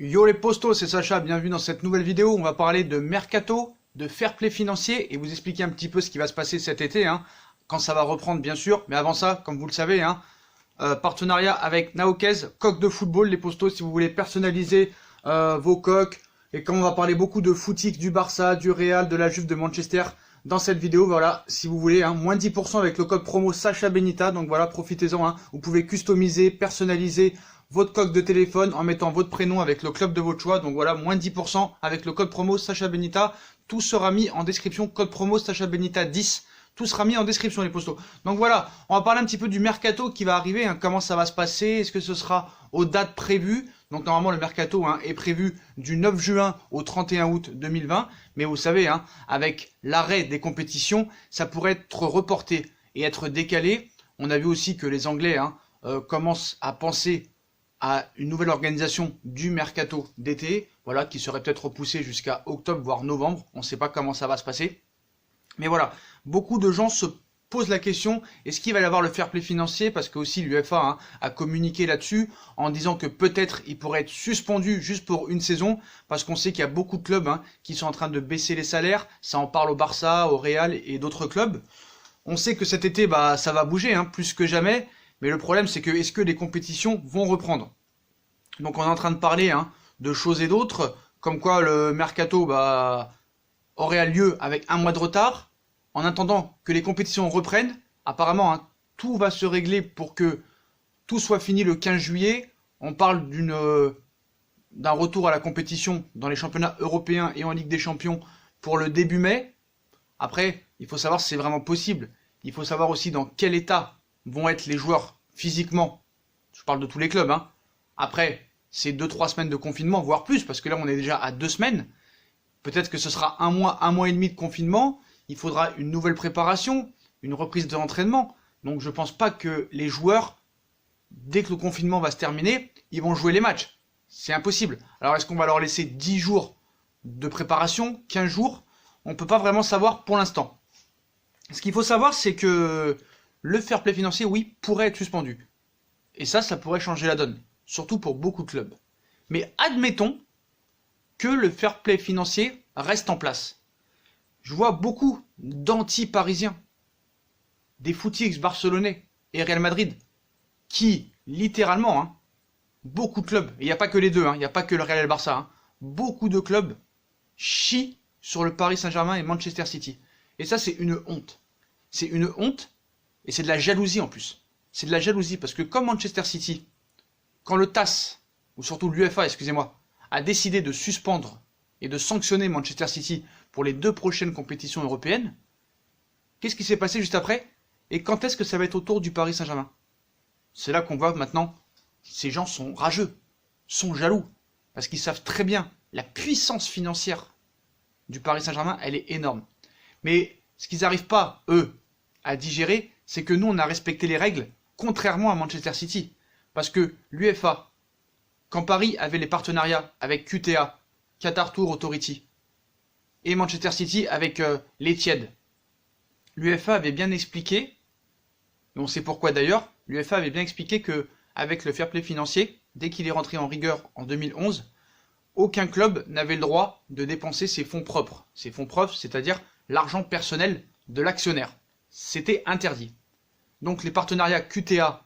Yo les postos, c'est Sacha, bienvenue dans cette nouvelle vidéo. On va parler de mercato, de fair play financier et vous expliquer un petit peu ce qui va se passer cet été, quand ça va reprendre bien sûr. Mais avant ça, comme vous le savez, partenariat avec Naokez, coq de football, les postos, si vous voulez personnaliser vos coques. Et comme on va parler beaucoup de footix, du Barça, du Real, de la Juve, de Manchester dans cette vidéo, voilà, si vous voulez, moins 10% avec le code promo Sacha Benita. Donc voilà, profitez-en, vous pouvez customiser, personnaliser votre coque de téléphone en mettant votre prénom avec le club de votre choix. Donc voilà, moins 10% avec le code promo Sacha Benita. Tout sera mis en description, code promo Sacha Benita 10. Tout sera mis en description les postos. Donc voilà, on va parler un petit peu du mercato qui va arriver, comment ça va se passer, est-ce que ce sera aux dates prévues. Donc normalement le mercato est prévu du 9 juin au 31 août 2020. Mais vous savez, avec l'arrêt des compétitions, ça pourrait être reporté et être décalé. On a vu aussi que les Anglais commencent à penser à une nouvelle organisation du mercato d'été, voilà, qui serait peut-être repoussée jusqu'à octobre, voire novembre. On ne sait pas comment ça va se passer. Mais voilà, beaucoup de gens se posent la question, est-ce qu'il va y avoir le fair play financier? Parce que aussi l'UEFA a communiqué là-dessus en disant que peut-être il pourrait être suspendu juste pour une saison, parce qu'on sait qu'il y a beaucoup de clubs qui sont en train de baisser les salaires. Ça en parle au Barça, au Real et d'autres clubs. On sait que cet été, ça va bouger plus que jamais. Mais le problème, c'est que est-ce que les compétitions vont reprendre? Donc on est en train de parler de choses et d'autres, comme quoi le mercato aurait lieu avec un mois de retard. En attendant que les compétitions reprennent, apparemment tout va se régler pour que tout soit fini le 15 juillet. On parle d'un retour à la compétition dans les championnats européens et en Ligue des Champions pour le début mai. Après, il faut savoir si c'est vraiment possible. Il faut savoir aussi dans quel état vont être les joueurs physiquement. Je parle de tous les clubs. Après, c'est 2-3 semaines de confinement, voire plus, parce que là on est déjà à 2 semaines. Peut-être que ce sera un mois et demi de confinement. Il faudra une nouvelle préparation, une reprise de l'entraînement. Donc je pense pas que les joueurs, dès que le confinement va se terminer, ils vont jouer les matchs. C'est impossible. Alors est-ce qu'on va leur laisser 10 jours de préparation, 15 jours? On ne peut pas vraiment savoir pour l'instant. Ce qu'il faut savoir, c'est que le fair play financier, oui, pourrait être suspendu. Et ça pourrait changer la donne. Surtout pour beaucoup de clubs. Mais admettons que le fair play financier reste en place. Je vois beaucoup d'anti-parisiens, des footix barcelonais et Real Madrid, qui, littéralement, beaucoup de clubs, et il n'y a pas que les deux, il n'y a pas que le Real et le Barça, beaucoup de clubs chient sur le Paris Saint-Germain et Manchester City. Et ça, c'est une honte. C'est une honte, et c'est de la jalousie en plus. C'est de la jalousie, parce que comme Manchester City, quand le TAS, ou surtout l'UEFA, excusez-moi, a décidé de suspendre et de sanctionner Manchester City pour les 2 prochaines compétitions européennes, qu'est-ce qui s'est passé juste après? Et quand est-ce que ça va être au tour du Paris Saint-Germain? C'est là qu'on voit maintenant, ces gens sont rageux, sont jaloux, parce qu'ils savent très bien, la puissance financière du Paris Saint-Germain, elle est énorme. Mais ce qu'ils n'arrivent pas, eux, à digérer, c'est que nous, on a respecté les règles, contrairement à Manchester City. Parce que l'UEFA, quand Paris avait les partenariats avec QTA, Qatar Tour Authority, et Manchester City avec l'Etihad, l'UEFA avait bien expliqué, et on sait pourquoi d'ailleurs, l'UEFA avait bien expliqué que avec le fair play financier, dès qu'il est rentré en rigueur en 2011, aucun club n'avait le droit de dépenser ses fonds propres. Ses fonds propres, c'est-à-dire l'argent personnel de l'actionnaire. C'était interdit. Donc les partenariats QTA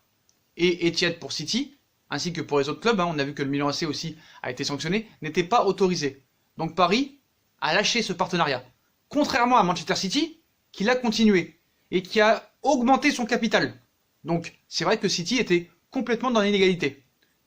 et Etihad pour City, ainsi que pour les autres clubs, on a vu que le Milan AC aussi a été sanctionné, n'étaient pas autorisés. Donc Paris a lâché ce partenariat. Contrairement à Manchester City, qui l'a continué et qui a augmenté son capital. Donc c'est vrai que City était complètement dans l'inégalité.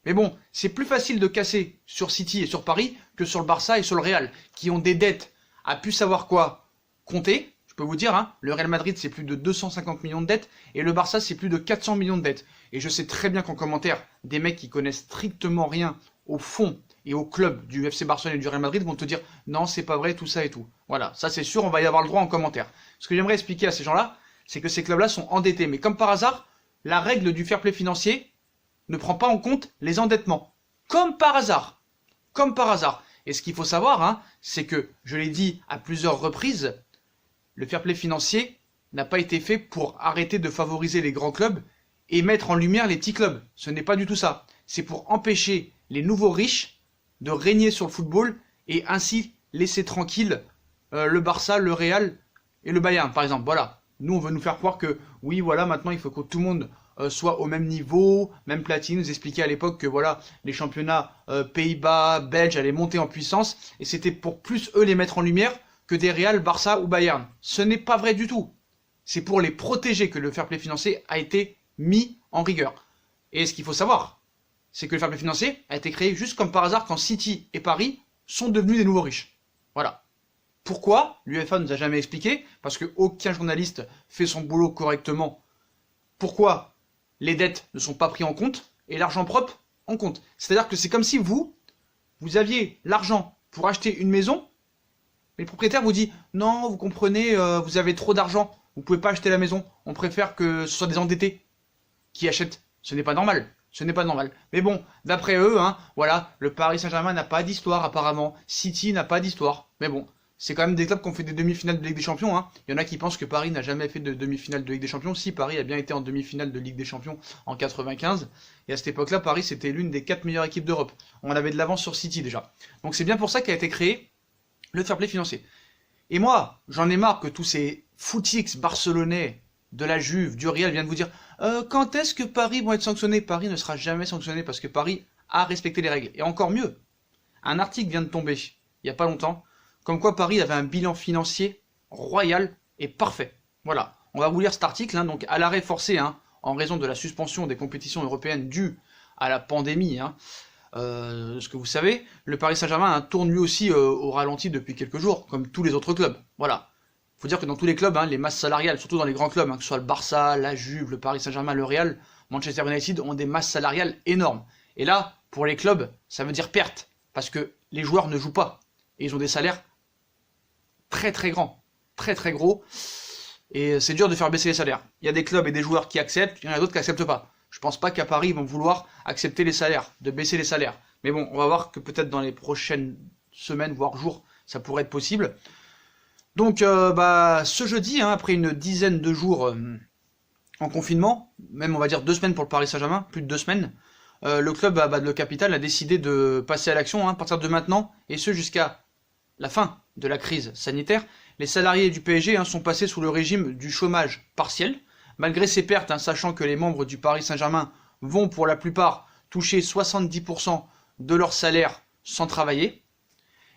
Mais bon, c'est plus facile de casser sur City et sur Paris que sur le Barça et sur le Real, qui ont des dettes à plus savoir quoi compter. Je peux vous dire, le Real Madrid c'est plus de 250 millions de dettes et le Barça c'est plus de 400 millions de dettes. Et je sais très bien qu'en commentaire, des mecs qui connaissent strictement rien au fond et au club du FC Barcelone et du Real Madrid vont te dire non, c'est pas vrai, tout ça et tout. Voilà, ça c'est sûr, on va y avoir le droit en commentaire. Ce que j'aimerais expliquer à ces gens-là, c'est que ces clubs-là sont endettés. Mais comme par hasard, la règle du fair play financier ne prend pas en compte les endettements. Comme par hasard. Comme par hasard. Et ce qu'il faut savoir, c'est que, je l'ai dit à plusieurs reprises, le fair play financier n'a pas été fait pour arrêter de favoriser les grands clubs et mettre en lumière les petits clubs. Ce n'est pas du tout ça. C'est pour empêcher les nouveaux riches de régner sur le football et ainsi laisser tranquille le Barça, le Real et le Bayern, par exemple. Voilà. Nous, on veut nous faire croire que, oui, voilà, maintenant, il faut que tout le monde soit au même niveau, même platine. Nous expliquer à l'époque que, voilà, les championnats Pays-Bas, Belges allaient monter en puissance, et c'était pour plus eux les mettre en lumière que des Real, Barça ou Bayern. Ce n'est pas vrai du tout. C'est pour les protéger que le fair play financier a été mis en rigueur. Et ce qu'il faut savoir, c'est que le fair play financier a été créé juste comme par hasard quand City et Paris sont devenus des nouveaux riches. Voilà. Pourquoi? L'UEFA ne nous a jamais expliqué, parce qu'aucun journaliste fait son boulot correctement. Pourquoi les dettes ne sont pas prises en compte et l'argent propre en compte? C'est-à-dire que c'est comme si vous aviez l'argent pour acheter une maison, mais le propriétaire vous dit « Non, vous comprenez, vous avez trop d'argent, vous ne pouvez pas acheter la maison, on préfère que ce soit des endettés qui achètent. » Ce n'est pas normal. Ce n'est pas normal. Mais bon, d'après eux, hein, voilà, le Paris Saint-Germain n'a pas d'histoire apparemment. City n'a pas d'histoire. Mais bon, c'est quand même des clubs qui ont fait des demi-finales de Ligue des Champions. Hein. Il y en a qui pensent que Paris n'a jamais fait de demi-finale de Ligue des Champions. Si, Paris a bien été en demi-finale de Ligue des Champions en 95. Et à cette époque-là, Paris, c'était l'une des 4 meilleures équipes d'Europe. On avait de l'avance sur City déjà. Donc c'est bien pour ça qu'a été créé le fair play financier. Et moi, j'en ai marre que tous ces footix barcelonais de la Juve, du Real viennent vous dire quand est-ce que Paris vont être sanctionnés? Paris ne sera jamais sanctionné parce que Paris a respecté les règles. Et encore mieux, un article vient de tomber il n'y a pas longtemps, comme quoi Paris avait un bilan financier royal et parfait. Voilà, on va vous lire cet article, hein, donc à l'arrêt forcé, hein, en raison de la suspension des compétitions européennes dues à la pandémie, hein, ce que vous savez, le Paris Saint-Germain tourne lui aussi au ralenti depuis quelques jours, comme tous les autres clubs. Voilà. Il faut dire que dans tous les clubs, hein, les masses salariales, surtout dans les grands clubs, hein, que ce soit le Barça, la Juve, le Paris Saint-Germain, le Real, Manchester United, ont des masses salariales énormes. Et là, pour les clubs, ça veut dire perte, parce que les joueurs ne jouent pas. Et ils ont des salaires très très grands, très très gros, et c'est dur de faire baisser les salaires. Il y a des clubs et des joueurs qui acceptent, il y en a d'autres qui n'acceptent pas. Je pense pas qu'à Paris, ils vont vouloir accepter les salaires, de baisser les salaires. Mais bon, on va voir que peut-être dans les prochaines semaines, voire jours, ça pourrait être possible. Donc, ce jeudi, hein, après une dizaine de jours en confinement, même on va dire 2 semaines pour le Paris Saint-Germain, plus de 2 semaines, le club de Capital a décidé de passer à l'action, hein, à partir de maintenant, et ce jusqu'à la fin de la crise sanitaire. Les salariés du PSG, hein, sont passés sous le régime du chômage partiel, malgré ces pertes, hein, sachant que les membres du Paris Saint-Germain vont pour la plupart toucher 70% de leur salaire sans travailler,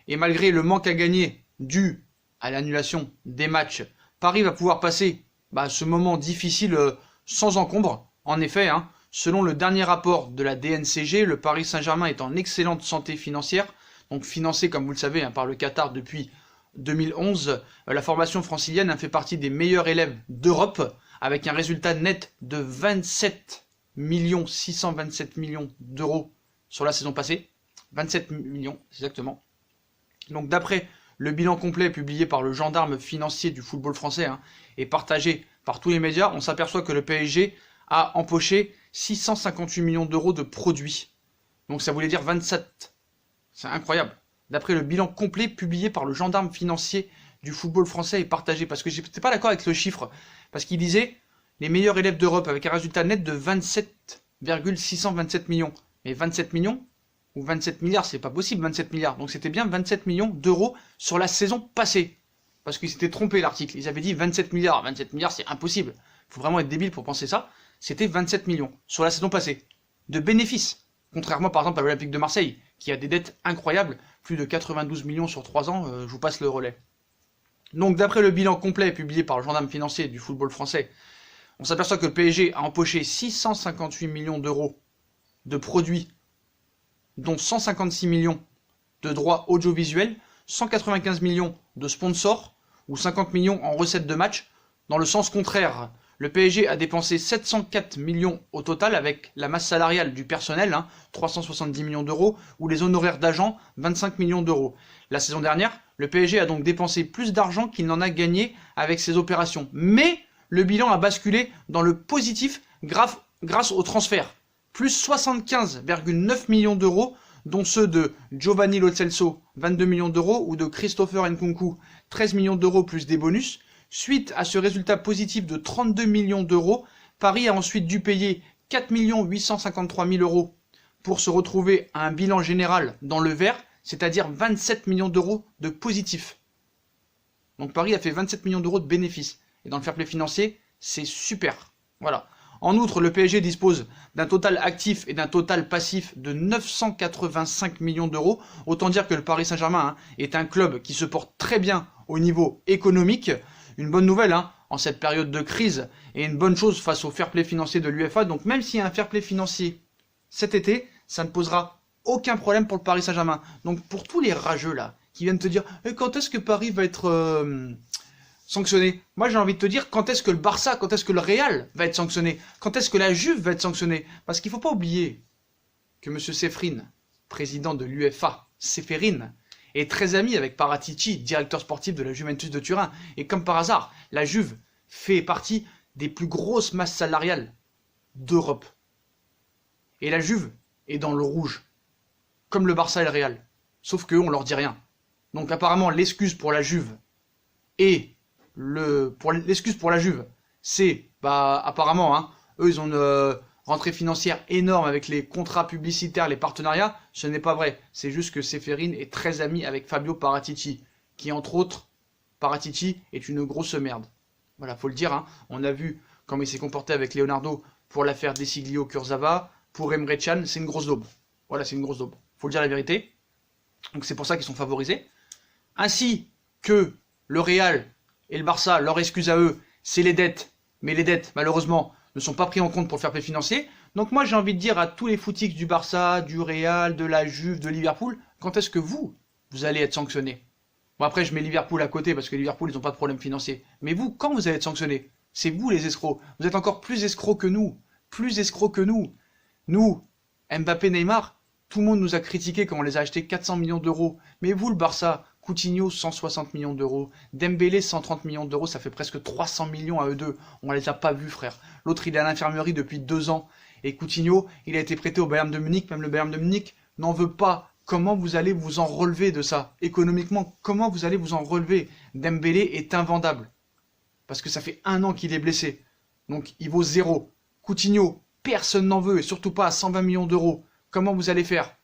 et malgré le manque à gagner dû à l'annulation des matchs, Paris va pouvoir passer ce moment difficile sans encombre. En effet, hein, selon le dernier rapport de la DNCG, le Paris Saint-Germain est en excellente santé financière, donc financé, comme vous le savez, hein, par le Qatar depuis 2011. La formation francilienne fait partie des meilleurs élèves d'Europe, avec un résultat net de 627 millions d'euros sur la saison passée. 27 millions, exactement. Donc d'après le bilan complet publié par le gendarme financier du football français, hein, et partagé par tous les médias, on s'aperçoit que le PSG a empoché 658 millions d'euros de produits. Donc ça voulait dire 27. C'est incroyable. D'après le bilan complet publié par le gendarme financier du football français et partagé, parce que j'étais pas d'accord avec le chiffre, parce qu'il disait les meilleurs élèves d'Europe avec un résultat net de 27,627 millions. Mais 27 millions ou 27 milliards, c'est pas possible 27 milliards. Donc c'était bien 27 millions d'euros sur la saison passée. Parce qu'ils s'étaient trompés l'article. Ils avaient dit 27 milliards. 27 milliards, c'est impossible. Il faut vraiment être débile pour penser ça. C'était 27 millions sur la saison passée. De bénéfices. Contrairement par exemple à l'Olympique de Marseille, qui a des dettes incroyables. Plus de 92 millions sur 3 ans, je vous passe le relais. Donc d'après le bilan complet publié par le gendarme financier du football français, on s'aperçoit que le PSG a empoché 658 millions d'euros de produits, dont 156 millions de droits audiovisuels, 195 millions de sponsors, ou 50 millions en recettes de match. Dans le sens contraire, le PSG a dépensé 704 millions au total avec la masse salariale du personnel, 370 millions d'euros, ou les honoraires d'agents, 25 millions d'euros. La saison dernière, le PSG a donc dépensé plus d'argent qu'il n'en a gagné avec ses opérations. Mais le bilan a basculé dans le positif grâce au transfert. Plus 75,9 millions d'euros, dont ceux de Giovanni Lo Celso, 22 millions d'euros, ou de Christopher Nkunku, 13 millions d'euros plus des bonus. Suite à ce résultat positif de 32 millions d'euros, Paris a ensuite dû payer 4 853 000 euros pour se retrouver à un bilan général dans le vert, c'est-à-dire 27 millions d'euros de positif. Donc Paris a fait 27 millions d'euros de bénéfices. Et dans le fair play financier, c'est super. Voilà. En outre, le PSG dispose d'un total actif et d'un total passif de 985 millions d'euros. Autant dire que le Paris Saint-Germain est un club qui se porte très bien au niveau économique. Une bonne nouvelle en cette période de crise et une bonne chose face au fair play financier de l'UEFA. Donc même s'il y a un fair play financier cet été, ça ne posera aucun problème pour le Paris Saint-Germain. Donc pour tous les rageux là, qui viennent te dire quand est-ce que Paris va être sanctionné? Moi j'ai envie de te dire quand est-ce que le Barça, quand est-ce que le Real va être sanctionné? Quand est-ce que la Juve va être sanctionnée? Parce qu'il ne faut pas oublier que M. Ceferin, président de l'UEFA, Ceferin, est très ami avec Paratici, directeur sportif de la Juventus de Turin. Et comme par hasard, la Juve fait partie des plus grosses masses salariales d'Europe. Et la Juve est dans le rouge, comme le Barça et le Real. Sauf qu'eux, on leur dit rien. Donc apparemment, l'excuse pour la Juve l'excuse pour la Juve, c'est, apparemment, eux, ils ont une rentrée financière énorme avec les contrats publicitaires, les partenariats. Ce n'est pas vrai. C'est juste que Ceferin est très ami avec Fabio Paratici, qui, entre autres, Paratici est une grosse merde. Voilà, faut le dire. On a vu comment il s'est comporté avec Leonardo pour l'affaire Desiglio Kurzawa, pour Emre Can, c'est une grosse daube. Voilà, c'est une grosse daube. Faut le dire la vérité. Donc c'est pour ça qu'ils sont favorisés. Ainsi que le Real et le Barça, leur excuse à eux, c'est les dettes. Mais les dettes, malheureusement, ne sont pas prises en compte pour le fair play financier. Donc moi, j'ai envie de dire à tous les footix du Barça, du Real, de la Juve, de Liverpool, quand est-ce que vous allez être sanctionnés? Bon, après, je mets Liverpool à côté parce que Liverpool, ils n'ont pas de problème financier. Mais vous, quand vous allez être sanctionnés? C'est vous les escrocs. Vous êtes encore plus escrocs que nous. Plus escrocs que nous. Nous, Mbappé, Neymar, tout le monde nous a critiqué quand on les a achetés 400 millions d'euros. Mais vous, le Barça, Coutinho, 160 millions d'euros. Dembélé, 130 millions d'euros. Ça fait presque 300 millions à eux deux. On les a pas vus, frère. L'autre, il est à l'infirmerie depuis 2 ans. Et Coutinho, il a été prêté au Bayern de Munich. Même le Bayern de Munich n'en veut pas. Comment vous allez vous en relever de ça? Économiquement, comment vous allez vous en relever? Dembélé est invendable. Parce que ça fait 1 an qu'il est blessé. Donc, il vaut 0. Coutinho, personne n'en veut. Et surtout pas à 120 millions d'euros. Comment vous allez faire?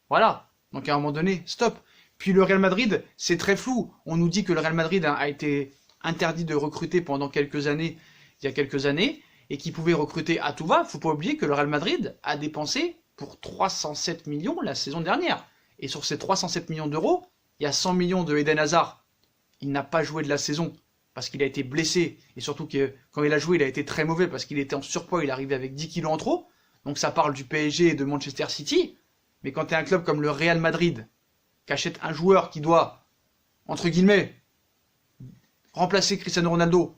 Voilà. Donc, à un moment donné, stop. Puis le Real Madrid, c'est très flou. On nous dit que le Real Madrid a été interdit de recruter pendant quelques années, il y a quelques années, et qu'il pouvait recruter à tout va. Faut pas oublier que le Real Madrid a dépensé pour 307 millions la saison dernière. Et sur ces 307 millions d'euros, il y a 100 millions de Eden Hazard. Il n'a pas joué de la saison parce qu'il a été blessé. Et surtout que quand il a joué, il a été très mauvais parce qu'il était en surpoids, il arrivait avec 10 kilos en trop. Donc ça parle du PSG et de Manchester City. Mais quand tu es un club comme le Real Madrid, qui achète un joueur qui doit, entre guillemets, remplacer Cristiano Ronaldo,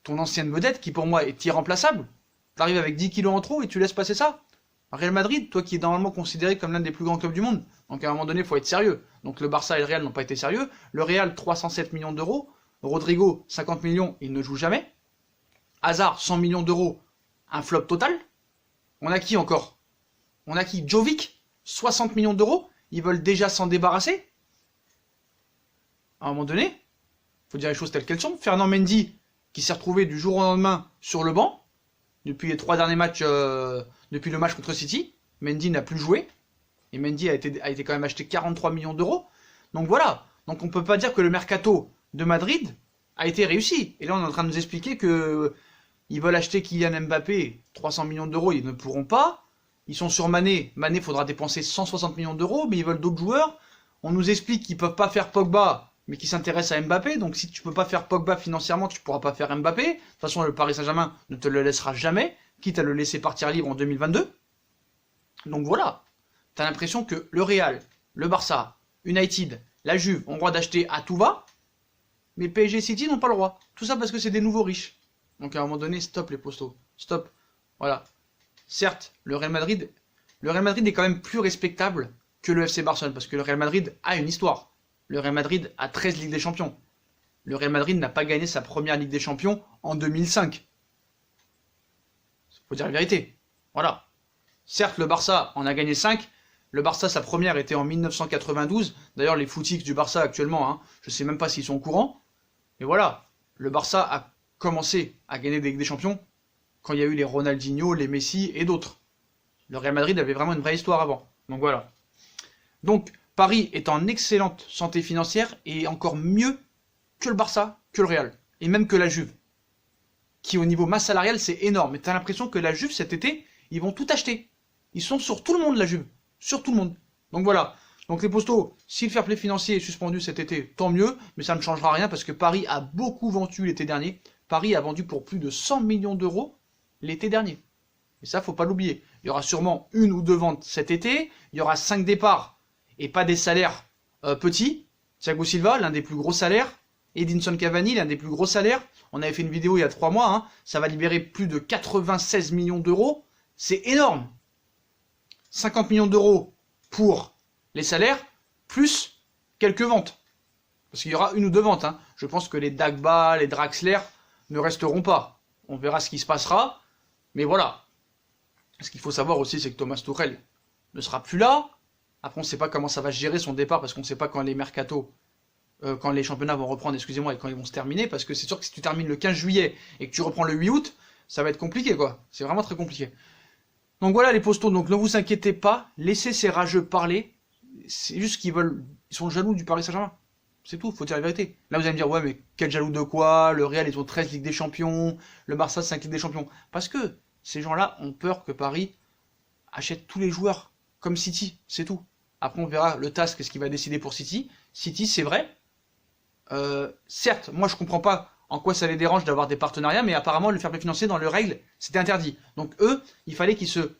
ton ancienne vedette, qui pour moi est irremplaçable, tu arrives avec 10 kilos en trop et tu laisses passer ça. Real Madrid, toi qui es normalement considéré comme l'un des plus grands clubs du monde, donc à un moment donné, il faut être sérieux. Donc le Barça et le Real n'ont pas été sérieux. Le Real, 307 millions d'euros. Rodrigo, 50 millions, il ne joue jamais. Hazard, 100 millions d'euros, un flop total. On a qui encore? On a qui? Jovic, 60 millions d'euros. Ils veulent déjà s'en débarrasser. À un moment donné, il faut dire les choses telles qu'elles sont. Fernand Mendy, qui s'est retrouvé du jour au lendemain sur le banc, depuis les 3 derniers matchs, depuis le match contre City, Mendy n'a plus joué. Et Mendy a été quand même acheté 43 millions d'euros. Donc voilà. Donc on ne peut pas dire que le mercato de Madrid a été réussi. Et là on est en train de nous expliquer que ils veulent acheter Kylian Mbappé, 300 millions d'euros, ils ne pourront pas. Ils sont sur Mané. Mané, faudra dépenser 160 millions d'euros, mais ils veulent d'autres joueurs. On nous explique qu'ils peuvent pas faire Pogba, mais qu'ils s'intéressent à Mbappé. Donc si tu peux pas faire Pogba financièrement, tu pourras pas faire Mbappé. De toute façon, le Paris Saint-Germain ne te le laissera jamais, quitte à le laisser partir libre en 2022. Donc voilà. T'as l'impression que le Real, le Barça, United, la Juve ont le droit d'acheter à tout va, mais PSG et City n'ont pas le droit. Tout ça parce que c'est des nouveaux riches. Donc à un moment donné, stop les postos. Stop. Voilà. Certes, le Real Madrid est quand même plus respectable que le FC Barcelone, parce que le Real Madrid a une histoire. Le Real Madrid a 13 Ligues des Champions. Le Real Madrid n'a pas gagné sa première Ligue des Champions en 2005. Faut dire la vérité. Voilà. Certes, le Barça en a gagné 5. Le Barça, sa première était en 1992. D'ailleurs, les footix du Barça actuellement, je ne sais même pas s'ils sont au courant. Mais voilà, le Barça a commencé à gagner des Ligues des Champions quand il y a eu les Ronaldinho, les Messi et d'autres. Le Real Madrid avait vraiment une vraie histoire avant. Donc voilà. Donc Paris est en excellente santé financière et encore mieux que le Barça, que le Real. Et même que la Juve. Qui au niveau masse salariale, c'est énorme. Mais t'as l'impression que la Juve cet été, ils vont tout acheter. Ils sont sur tout le monde, la Juve. Sur tout le monde. Donc voilà. Donc les postos, si le fair play financier est suspendu cet été, tant mieux, mais ça ne changera rien parce que Paris a beaucoup vendu l'été dernier. Paris a vendu pour plus de 100 millions d'euros l'été dernier. Et ça, faut pas l'oublier. Il y aura sûrement 1 ou 2 ventes cet été, il y aura 5 départs et pas des salaires petits. Thiago Silva, l'un des plus gros salaires. Edinson Cavani, l'un des plus gros salaires. On avait fait une vidéo il y a 3 mois, hein. Ça va libérer plus de 96 millions d'euros. C'est énorme. 50 millions d'euros pour les salaires, plus quelques ventes. Parce qu'il y aura 1 ou 2 ventes. Hein. Je pense que les Dagba, les Draxler ne resteront pas. On verra ce qui se passera. Mais voilà. Ce qu'il faut savoir aussi, c'est que Thomas Tuchel ne sera plus là. Après, on ne sait pas comment ça va gérer son départ, parce qu'on ne sait pas quand les mercatos, quand les championnats vont reprendre, excusez-moi, et quand ils vont se terminer. Parce que c'est sûr que si tu termines le 15 juillet et que tu reprends le 8 août, ça va être compliqué, quoi. C'est vraiment très compliqué. Donc voilà les postos, donc ne vous inquiétez pas, laissez ces rageux parler. C'est juste qu'ils veulent, ils sont jaloux du Paris Saint-Germain. C'est tout, faut dire la vérité. Là vous allez me dire, ouais mais quel jaloux de quoi? Le Real ils ont 13 Ligues des Champions, le Barça 5 Ligues des Champions. Parce que ces gens-là ont peur que Paris achète tous les joueurs, comme City, c'est tout. Après on verra le TAS, qu'est-ce qu'il va décider pour City. City c'est vrai, certes, moi je comprends pas en quoi ça les dérange d'avoir des partenariats, mais apparemment le fair play financier dans leurs règles, c'était interdit. Donc eux, il fallait qu'ils se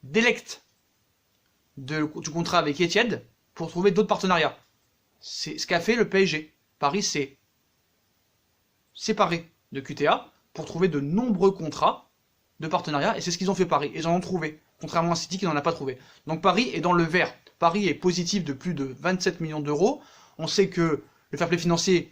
délectent du contrat avec Etihad pour trouver d'autres partenariats. C'est ce qu'a fait le PSG. Paris s'est séparé de QTA pour trouver de nombreux contrats de partenariat, et c'est ce qu'ils ont fait Paris. Ils en ont trouvé, contrairement à City qui n'en a pas trouvé. Donc Paris est dans le vert. Paris est positif de plus de 27 millions d'euros. On sait que le fair play financier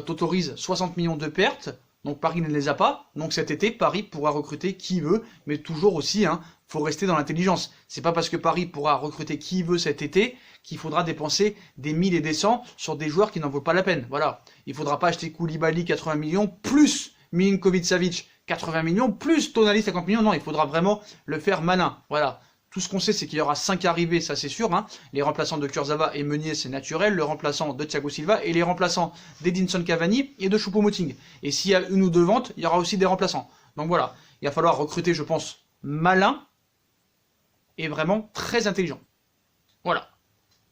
t'autorise 60 millions de pertes, donc Paris ne les a pas, donc cet été, Paris pourra recruter qui veut, mais toujours aussi, faut rester dans l'intelligence. C'est pas parce que Paris pourra recruter qui veut cet été qu'il faudra dépenser des 1000 et des 100 sur des joueurs qui n'en vaut pas la peine. Voilà. Il faudra pas acheter Koulibaly 80 millions, plus Milinkovic-Savic 80 millions, plus Tonali 50 millions, non, il faudra vraiment le faire malin. Voilà. Tout ce qu'on sait, c'est qu'il y aura 5 arrivées, ça c'est sûr. Les remplaçants de Kurzawa et Meunier, c'est naturel. Le remplaçant de Thiago Silva et les remplaçants d'Edinson Cavani et de Choupo-Moting. Et s'il y a 1 ou 2 ventes, il y aura aussi des remplaçants. Donc voilà, il va falloir recruter, je pense, malin et vraiment très intelligent. Voilà.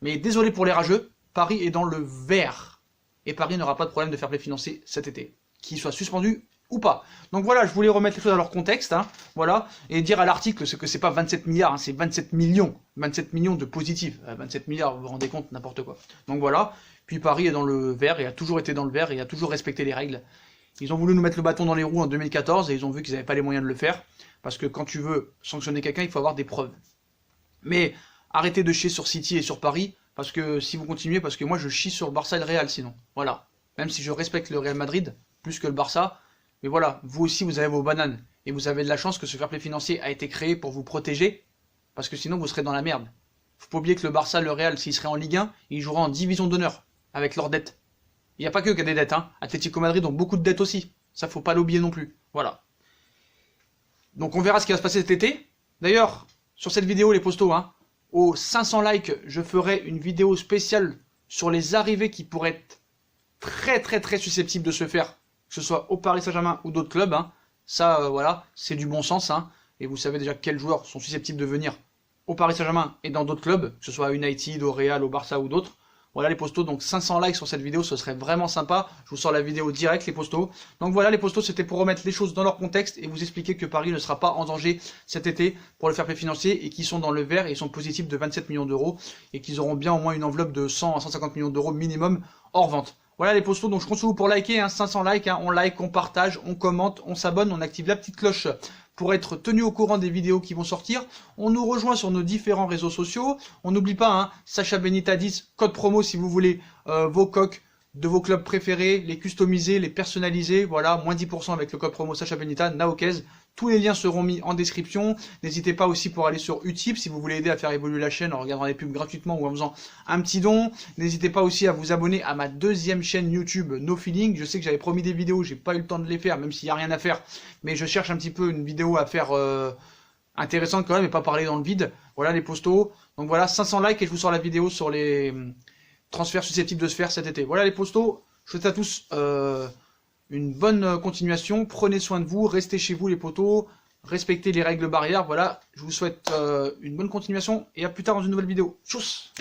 Mais désolé pour les rageux, Paris est dans le vert. Et Paris n'aura pas de problème de fair play financier cet été. Qu'il soit suspendu ou pas. Donc voilà, je voulais remettre les choses dans leur contexte, voilà, et dire à l'article que c'est pas 27 milliards, c'est 27 millions, 27 millions de positifs, 27 milliards, vous vous rendez compte, n'importe quoi. Donc voilà, puis Paris est dans le vert, et a toujours été dans le vert, et a toujours respecté les règles. Ils ont voulu nous mettre le bâton dans les roues en 2014, et ils ont vu qu'ils n'avaient pas les moyens de le faire, parce que quand tu veux sanctionner quelqu'un, il faut avoir des preuves. Mais arrêtez de chier sur City et sur Paris, parce que si vous continuez, parce que moi je chie sur le Barça et le Real sinon, voilà. Même si je respecte le Real Madrid, plus que le Barça, mais voilà, vous aussi vous avez vos bananes, et vous avez de la chance que ce fair play financier a été créé pour vous protéger, parce que sinon vous serez dans la merde. Faut pas oublier que le Barça, le Real, s'ils seraient en Ligue 1, ils joueraient en division d'honneur, avec leurs dettes. Il n'y a pas que qui a des dettes, Atlético Madrid ont beaucoup de dettes aussi, ça faut pas l'oublier non plus, voilà. Donc on verra ce qui va se passer cet été. D'ailleurs, sur cette vidéo les postos, aux 500 likes, je ferai une vidéo spéciale sur les arrivées qui pourraient être très susceptibles de se faire, que ce soit au Paris Saint-Germain ou d'autres clubs, ça, voilà, c'est du bon sens, et vous savez déjà quels joueurs sont susceptibles de venir au Paris Saint-Germain et dans d'autres clubs, que ce soit à United, au Real, au Barça ou d'autres. Voilà les postos, donc 500 likes sur cette vidéo, ce serait vraiment sympa. Je vous sors la vidéo direct, les postos. Donc voilà les postos, c'était pour remettre les choses dans leur contexte et vous expliquer que Paris ne sera pas en danger cet été pour le fair play financier et qu'ils sont dans le vert et ils sont positifs de 27 millions d'euros et qu'ils auront bien au moins une enveloppe de 100 à 150 millions d'euros minimum hors vente. Voilà les postos, donc je compte sur vous pour liker, 500 likes, on like, on partage, on commente, on s'abonne, on active la petite cloche pour être tenu au courant des vidéos qui vont sortir. On nous rejoint sur nos différents réseaux sociaux. On n'oublie pas, Sacha Benita 10, code promo si vous voulez vos coques de vos clubs préférés, les customiser, les personnaliser. Voilà, moins 10% avec le code promo Sacha Benita, Naokez. Tous les liens seront mis en description. N'hésitez pas aussi pour aller sur Utip si vous voulez aider à faire évoluer la chaîne en regardant les pubs gratuitement ou en faisant un petit don. N'hésitez pas aussi à vous abonner à ma deuxième chaîne YouTube No Feeling. Je sais que j'avais promis des vidéos, j'ai pas eu le temps de les faire, même s'il n'y a rien à faire. Mais je cherche un petit peu une vidéo à faire intéressantes quand même et pas parler dans le vide. Voilà les postos. Donc voilà, 500 likes et je vous sors la vidéo sur les transferts susceptibles de se faire cet été. Voilà les postos. Je vous souhaite à tous une bonne continuation. Prenez soin de vous, restez chez vous les potos, respectez les règles barrières. Voilà, je vous souhaite une bonne continuation et à plus tard dans une nouvelle vidéo. Tchuss!